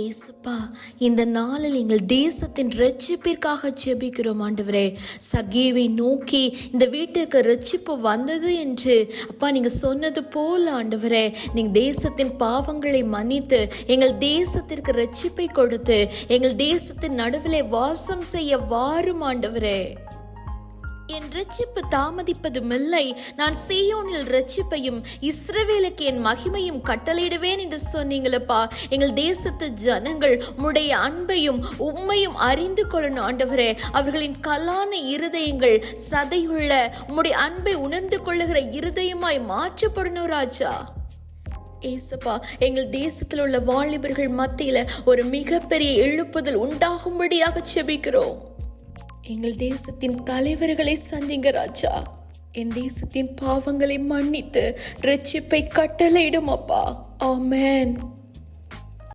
ஏசுப்பா, இந்த நாளில் எங்கள் தேசத்தின் ரட்சிப்பிற்காக ஜெபிக்கிறோம் ஆண்டவரே. சகேவை நோக்கி இந்த வீட்டிற்கு ரட்சிப்பு வந்தது என்று அப்பா நீங்க சொன்னது போல ஆண்டவரே, நீங்க தேசத்தின் பாவங்களை மன்னித்து எங்கள் தேசத்திற்கு ரட்சிப்பை கொடுத்து எங்கள் தேசத்தின் நடுவிலே வாசம் செய்ய வாரும் ஆண்டவரே. என் ரட்சிப்பு தாமதிப்பதுமில்லை, நான் சீயோனில் ரட்சிப்பையும் இஸ்ரவேலுக்கு என் மகிமையும் கட்டளையிடுவேன் என்று சொன்னீங்களப்பா. எங்கள் தேசத்து ஜனங்கள் உம்முடைய அன்பையும் உம்மையும் அறிந்து கொள்ளணும் ஆண்டவரே. அவர்களின் கலான இருதயங்கள் சதையுள்ள உம்முடைய அன்பை உணர்ந்து கொள்ளுகிற இருதயமாய் மாற்றப்படணும் ராஜா. ஏசப்பா, எங்கள் தேசத்தில் உள்ள வாலிபர்கள் மத்தியில ஒரு மிகப்பெரிய எழுப்புதல் உண்டாகும்படியாக செபிக்கிறோம். எங்கள் தேசத்தின் தலைவர்களை சந்திங்க ராஜா. என் தேசத்தின் பாவங்களை மன்னித்து ரட்சிப்பை கட்டளையிடும் அப்பா. ஆமென்.